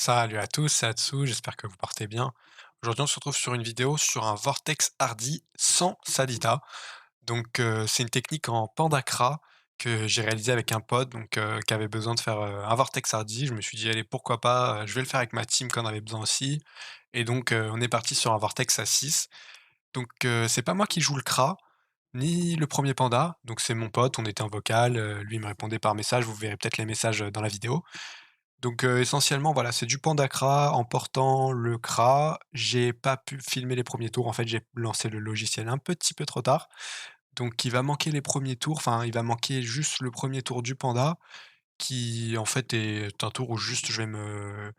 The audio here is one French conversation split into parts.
Salut à tous, c'est Atsu, j'espère que vous portez bien. Aujourd'hui, on se retrouve sur une vidéo sur un vortex hardy sans Sadida. C'est une technique en Pandakra que j'ai réalisé avec un pote qui avait besoin de faire un vortex hardy. Je me suis dit, allez, pourquoi pas, je vais le faire avec ma team qui en avait besoin aussi. On est parti sur un vortex à 6. C'est pas moi qui joue le Kra, ni le premier panda. Donc, c'est mon pote, on était en vocal. Lui, il me répondait par message. Vous verrez peut-être les messages dans la vidéo. Essentiellement, voilà, c'est du Pandakra en portant le Kra. J'ai pas pu filmer les premiers tours. En fait, j'ai lancé le logiciel un petit peu trop tard. Il va manquer les premiers tours, enfin, il va manquer juste le premier tour du panda qui, en fait, est un tour où juste je vais me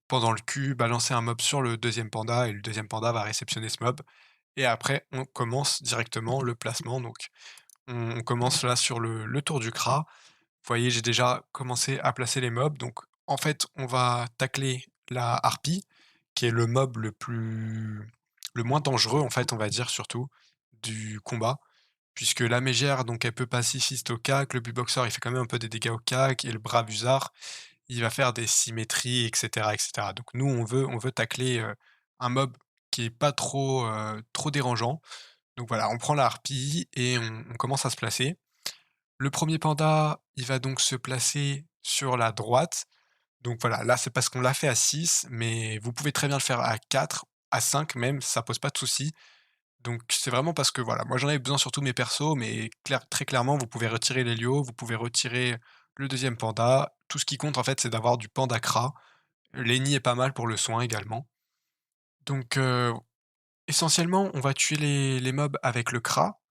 pendant le cul, balancer un mob sur le deuxième panda et le deuxième panda va réceptionner ce mob et après on commence directement le placement. On commence là sur le tour du Kra. Vous voyez, j'ai déjà commencé à placer les mobs. En fait, on va tacler la harpie, qui est le mob le moins dangereux, en fait, on va dire, surtout, du combat. Puisque la mégère, donc, elle peut pacifiste au cac, le bullboxer, il fait quand même un peu des dégâts au cac, et le bravusard, il va faire des symétries, et cetera, et cetera. Donc nous, on veut tacler, un mob qui est pas trop dérangeant. Donc voilà, on prend la harpie et on commence à se placer. Le premier panda, il va donc se placer sur la droite. Donc voilà, là, c'est parce qu'on l'a fait à 6, mais vous pouvez très bien le faire à 4, à 5 même, ça pose pas de souci. Donc c'est vraiment parce que voilà, moi j'en avais besoin sur tous mes persos, mais très clairement, vous pouvez retirer l'Helio, vous pouvez retirer le deuxième panda. Tout ce qui compte en fait, c'est d'avoir du panda Kra. Lenny est pas mal pour le soin également. Donc heu, Essentiellement, on va tuer les mobs avec le Kra.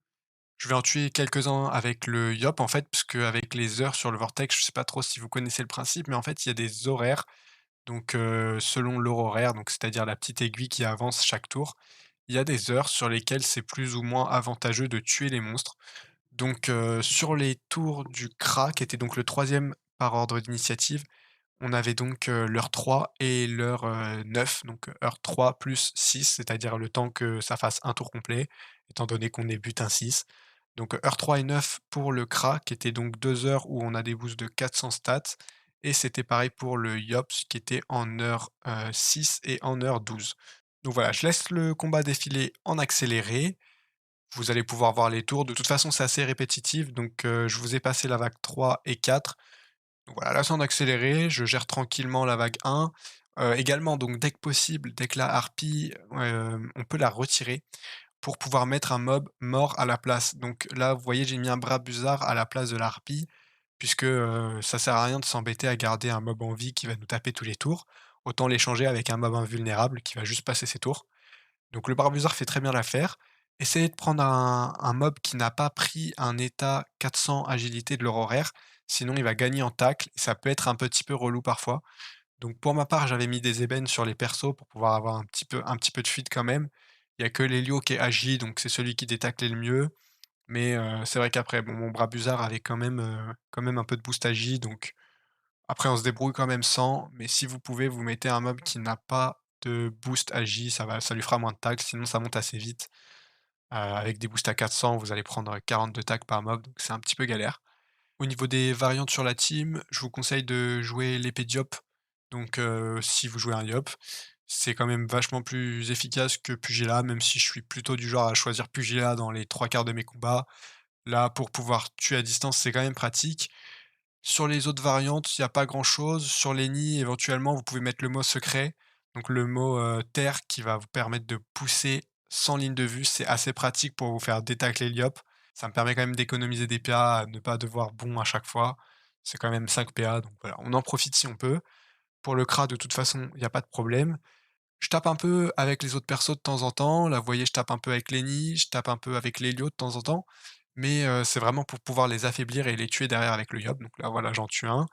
Je vais en tuer quelques-uns avec le Yop, en fait, parce qu'avec les heures sur le Vortex, je sais pas trop si vous connaissez le principe, mais en fait, il y a des horaires. Selon l'heure horaire, donc c'est-à-dire la petite aiguille qui avance chaque tour, il y a des heures sur lesquelles c'est plus ou moins avantageux de tuer les monstres. Sur les tours du Kra, qui était donc le troisième par ordre d'initiative, on avait l'heure 3 et l'heure, 9, heure 3 plus 6, c'est-à-dire le temps que ça fasse un tour complet, étant donné qu'on est butin 6. Heure 3 et 9 pour le Kra, qui était donc 2 heures où on a des boosts de 400 stats et c'était pareil pour le Yops qui était en heure, 6 et en heure 12. Donc voilà, je laisse le combat défiler en accéléré. Vous allez pouvoir voir les tours. De toute façon, c'est assez répétitif, je vous ai passé la vague 3 et 4. Donc voilà, là, c'est en accéléré, je gère tranquillement la vague 1. Également, donc dès que possible, dès que la harpie, on peut la retirer pour pouvoir mettre un mob mort à la place. Donc là, vous voyez, j'ai mis un Brabuzard à la place de la harpie, puisque, ça sert à rien de s'embêter à garder un mob en vie qui va nous taper tous les tours. Autant l'échanger avec un mob invulnérable qui va juste passer ses tours. Donc le Barbuzard fait très bien l'affaire. Essayez de prendre un mob qui n'a pas pris un état 400 agilité de leur horaire, sinon il va gagner en tacle et ça peut être un petit peu relou parfois. Donc pour ma part, j'avais mis des ébènes sur les persos pour pouvoir avoir un petit peu de fuite quand même. Il y a que l'Helio qui est agi, donc c'est celui qui détaclait le mieux. C'est vrai qu'après, bon, mon Brabuzard avait quand même un peu de boost agi, donc après on se débrouille quand même sans, mais si vous pouvez, vous mettez un mob qui n'a pas de boost agi, ça lui fera moins de tacle, sinon ça monte assez vite. Avec des boosts à 400, vous allez prendre 42 tacs par mob, donc c'est un petit peu galère. Au niveau des variantes sur la team, je vous conseille de jouer l'épée Diop. Si vous jouez un Yop, c'est quand même vachement plus efficace que Pugilat, même si je suis plutôt du genre à choisir Pugilat dans les 3 quarts de mes combats. Là, pour pouvoir tuer à distance, c'est quand même pratique. Sur les autres variantes, il y a pas grand-chose. Sur les nids, éventuellement, vous pouvez mettre le mot secret, donc le mot, terre qui va vous permettre de pousser sans ligne de vue. C'est assez pratique pour vous faire détacler l'Iop. Ça me permet quand même d'économiser des PA, ne pas devoir bon à chaque fois. C'est quand même 5 PA, donc voilà, on en profite si on peut. Pour le Kra, de toute façon, il y a pas de problème. Je tape un peu avec les autres persos de temps en temps. Là, vous voyez, je tape un peu avec Lenny, je tape un peu avec Lélio de temps en temps. C'est vraiment pour pouvoir les affaiblir et les tuer derrière avec le Yob. Donc là, voilà, j'en tue un.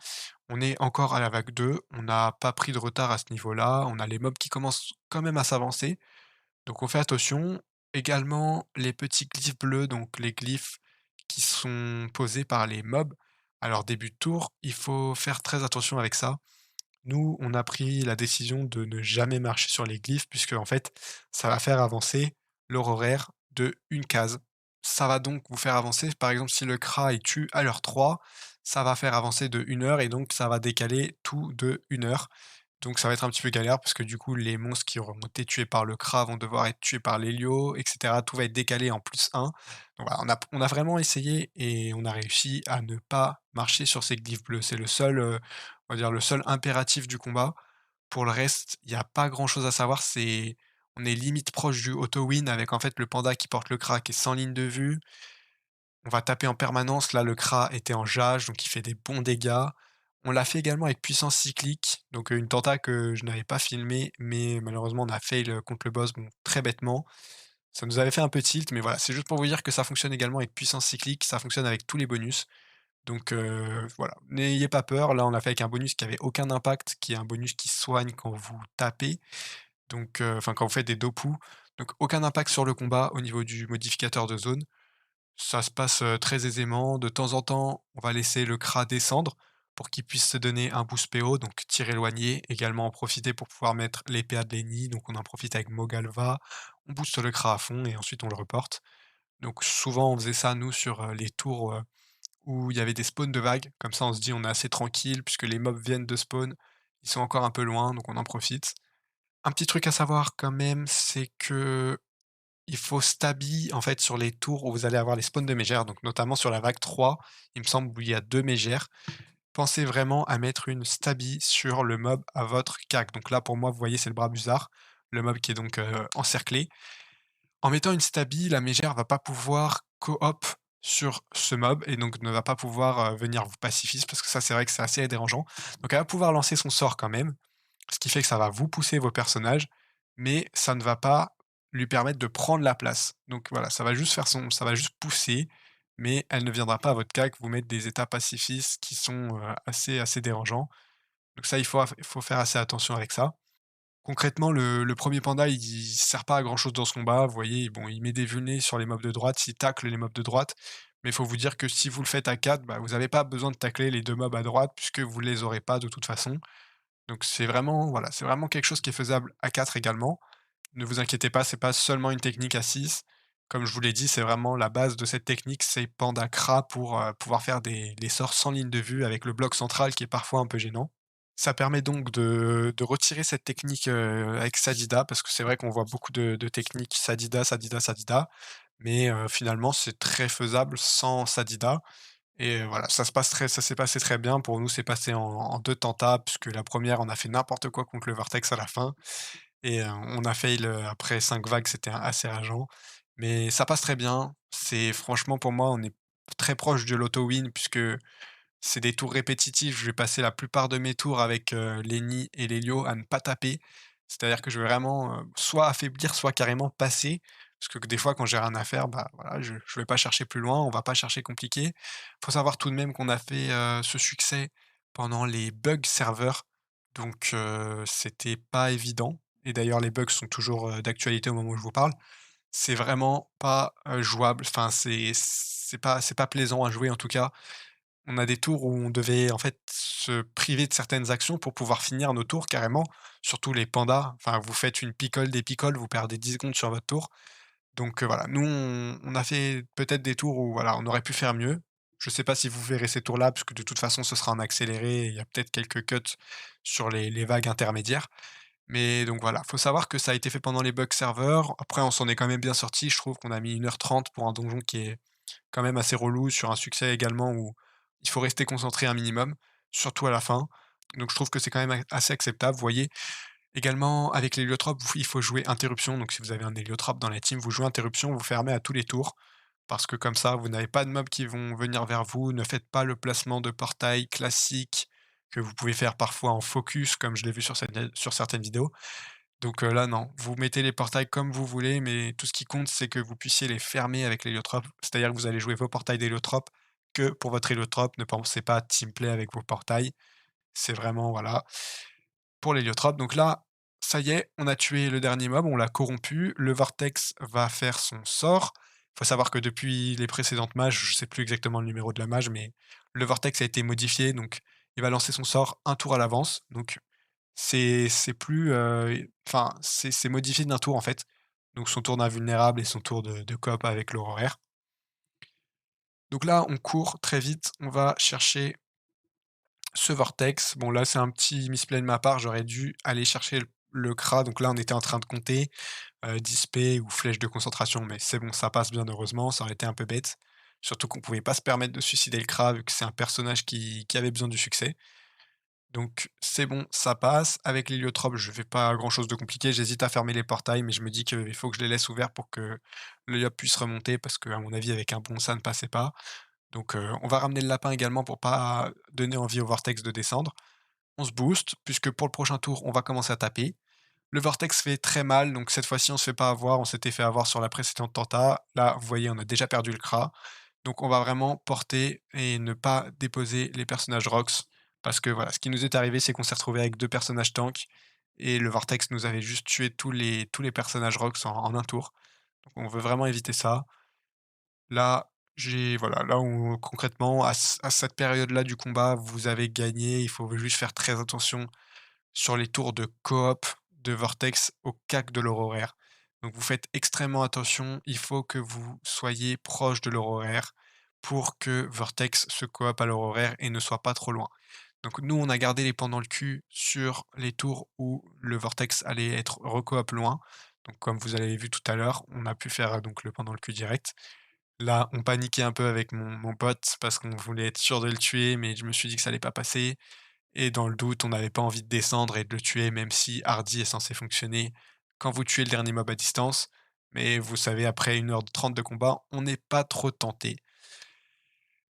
On est encore à la vague 2. On n'a pas pris de retard à ce niveau-là. On a les mobs qui commencent quand même à s'avancer. Donc on fait attention. Également, les petits glyphes bleus, donc les glyphes qui sont posés par les mobs à leur début de tour, il faut faire très attention avec ça. Nous, on a pris la décision de ne jamais marcher sur les glyphes puisque en fait, ça va faire avancer leur horaire de une case. Ça va donc vous faire avancer, par exemple, si le Kra il tue à l'heure 3, ça va faire avancer de 1 heure et donc ça va décaler tout de 1 heure. Donc ça va être un petit peu galère parce que du coup, les monstres qui auront été tués par le Kra vont devoir être tués par l'Helio et cetera. Tout va être décalé en +1. Donc voilà, on a vraiment essayé et on a réussi à ne pas marcher sur ces glyphes bleus. C'est le seul, on va dire le seul impératif du combat. Pour le reste, il y a pas grand chose à savoir, on est limite proche du auto win avec en fait le panda qui porte le Kra qui est sans ligne de vue. On va taper en permanence, là le Kra était en jage, donc il fait des bons dégâts. On l'a fait également avec puissance cyclique, donc une tenta que je n'avais pas filmée, mais malheureusement on a fail, contre le boss, bon très bêtement. Ça nous avait fait un peu tilt, mais voilà, c'est juste pour vous dire que ça fonctionne également avec puissance cyclique, ça fonctionne avec tous les bonus. Donc voilà, n'ayez pas peur, là on l'a fait avec un bonus qui avait aucun impact, qui est un bonus qui soigne quand vous tapez, donc enfin quand vous faites des dopu, donc aucun impact sur le combat au niveau du modificateur de zone. Ça se passe, très aisément. De temps en temps, on va laisser le Kra descendre pour qu'il puisse se donner un boost PO, donc tir éloigné. Également en profiter pour pouvoir mettre les PA de Lenny, donc on en profite avec Mogalva. On booste le Kra à fond et ensuite on le reporte. Donc souvent on faisait ça nous sur, les tours, où il y avait des spawns de vagues. Comme ça on se dit: «On est assez tranquille puisque les mobs viennent de spawn, ils sont encore un peu loin, donc on en profite». Un petit truc à savoir quand même, c'est que il faut stabi, en fait, sur les tours où vous allez avoir les spawns de mégères, donc notamment sur la vague 3, il me semble où il y a 2 mégères. Pensez vraiment à mettre une stabi sur le mob à votre CAC. Donc là, pour moi, vous voyez, c'est le Brabuzard, le mob qui est donc, encerclé. En mettant une stabi, la mégère va pas pouvoir coop sur ce mob et donc ne va pas pouvoir, venir vous pacifiste parce que ça, c'est vrai que c'est assez dérangeant. Donc elle va pouvoir lancer son sort quand même, ce qui fait que ça va vous pousser vos personnages, mais ça ne va pas lui permettre de prendre la place. Donc voilà, ça va juste pousser, mais elle ne viendra pas à votre CAC vous mettre des états pacifistes qui sont, assez dérangeants. Donc ça, il faut faire assez attention avec ça. Concrètement, le 1er panda, il sert pas à grand chose dans ce combat. Vous voyez, bon, il met des vulnés sur les mobs de droite, il tacle les mobs de droite, mais il faut vous dire que si vous le faites à 4, bah, vous avez pas besoin de tacler les 2 mobs à droite puisque vous les aurez pas de toute façon. Donc c'est vraiment voilà, c'est vraiment quelque chose qui est faisable à 4 également. Ne vous inquiétez pas, c'est pas seulement une technique à 6. Comme je vous l'ai dit, c'est vraiment la base de cette technique, c'est Panda Kra pour, pouvoir faire des sorts sans ligne de vue avec le bloc central qui est parfois un peu gênant. Ça permet donc de retirer cette technique, avec Sadida parce que c'est vrai qu'on voit beaucoup de techniques Sadida, Sadida, Sadida, mais finalement c'est très faisable sans Sadida et voilà, ça s'est passé très bien. Pour nous, c'est passé en 2 tentas puisque la première, on a fait n'importe quoi contre le Vortex à la fin et on a fail, après 5 vagues, c'était assez rageant. Mais ça passe très bien. C'est franchement pour moi, on est très proche de l'auto-win puisque c'est des tours répétitifs. Je vais passer la plupart de mes tours avec, Lenny et Lelio à ne pas taper. C'est-à-dire que je vais vraiment, soit affaiblir, soit carrément passer. Parce que des fois, quand j'ai rien à faire, bah, voilà, je vais pas chercher plus loin, on va pas chercher compliqué. Faut savoir tout de même qu'on a fait, ce succès pendant les bugs serveurs, donc c'était pas évident et d'ailleurs les bugs sont toujours, d'actualité au moment où je vous parle. C'est vraiment pas, jouable, enfin c'est pas plaisant à jouer en tout cas. On a des tours où on devait en fait se priver de certaines actions pour pouvoir finir nos tours carrément, surtout les pandas. Enfin, vous faites une picole, des picoles, vous perdez 10 secondes sur votre tour. Donc voilà, nous on a fait peut-être des tours où voilà, on aurait pu faire mieux. Je sais pas si vous verrez ces tours-là, puisque de toute façon ce sera en accéléré, il y a peut-être quelques cuts sur les vagues intermédiaires. Mais donc voilà, faut savoir que ça a été fait pendant les bugs serveurs. Après on s'en est quand même bien sorti. Je trouve qu'on a mis 1h30 pour un donjon qui est quand même assez relou, sur un succès également où il faut rester concentré un minimum, surtout à la fin. Donc je trouve que c'est quand même assez acceptable. Vous voyez, également avec l'héliotrope, il faut jouer interruption. Donc si vous avez un héliotrope dans la team, vous jouez interruption, vous fermez à tous les tours. Parce que comme ça, vous n'avez pas de mobs qui vont venir vers vous. Ne faites pas le placement de portail classique que vous pouvez faire parfois en focus, comme je l'ai vu sur certaines vidéos. Donc là, non, vous mettez les portails comme vous voulez, mais tout ce qui compte, c'est que vous puissiez les fermer avec l'héliotrope. C'est-à-dire que vous allez jouer vos portails d'héliotrope que pour votre héliotrope. Ne pensez pas teamplay avec vos portails. C'est vraiment, voilà, pour l'héliotrope. Donc là, ça y est, on a tué le dernier mob, on l'a corrompu. Le Vortex va faire son sort. Il faut savoir que depuis les précédentes mages, je sais plus exactement le numéro de la mage, mais le Vortex a été modifié, donc il va lancer son sort un tour à l'avance. Donc c'est plus, enfin, c'est modifié d'un tour, en fait. Donc son tour d'invulnérable et son tour de coop avec l'Aurore. Donc là, on court très vite, on va chercher Ce vortex, bon là, c'est un petit misplay de ma part, j'aurais dû aller chercher le CRA, donc là, on était en train de compter, 10 P ou flèche de concentration, mais c'est bon, ça passe bien heureusement, ça aurait été un peu bête. Surtout qu'on pouvait pas se permettre de suicider le CRA vu que c'est un personnage qui avait besoin du succès. Donc c'est bon, ça passe. Avec l'héliotropes, je fais pas grand-chose de compliqué. J'hésite à fermer les portails, mais je me dis qu'il faut que je les laisse ouverts pour que l'héliop puisse remonter parce qu'à mon avis, avec un pont, ça ne passait pas. Donc on va ramener le lapin également pour pas donner envie au vortex de descendre. On se booste, puisque pour le prochain tour, on va commencer à taper. Le vortex fait très mal, donc cette fois-ci, on se fait pas avoir. On s'était fait avoir sur la précédente tenta. Là, vous voyez, on a déjà perdu le CRA. Donc on va vraiment porter et ne pas déposer les personnages Rox. Parce que voilà, ce qui nous est arrivé, c'est qu'on s'est retrouvé avec 2 personnages tanks et le vortex nous avait juste tué tous les personnages Rox en un tour. Donc on veut vraiment éviter ça. Là, j'ai voilà, là où concrètement à cette période-là du combat, vous avez gagné. Il faut juste faire très attention sur les tours de coop de Vortex au CAC de leur horaire. Donc vous faites extrêmement attention, il faut que vous soyez proche de leur horaire pour que Vortex se coop à leur horaire et ne soit pas trop loin. Donc nous, on a gardé les pendant le cul sur les tours où le Vortex allait être recoop loin. Donc comme vous avez vu tout à l'heure, on a pu faire donc le pendant le cul direct. Là, on paniquait un peu avec mon pote parce qu'on voulait être sûr de le tuer, mais je me suis dit que ça allait pas passer. Et dans le doute, on n'avait pas envie de descendre et de le tuer, même si Hardy est censé fonctionner quand vous tuez le dernier mob à distance. Mais vous savez, après 1h30 de combat, on n'est pas trop tenté.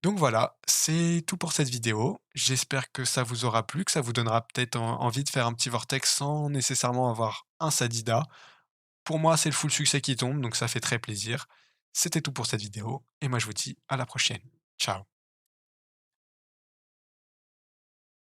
Donc voilà, c'est tout pour cette vidéo. J'espère que ça vous aura plu, que ça vous donnera peut-être envie de faire un petit vortex sans nécessairement avoir un Sadida. Pour moi, c'est le full succès qui tombe, donc ça fait très plaisir. C'était tout pour cette vidéo, et moi je vous dis à la prochaine. Ciao.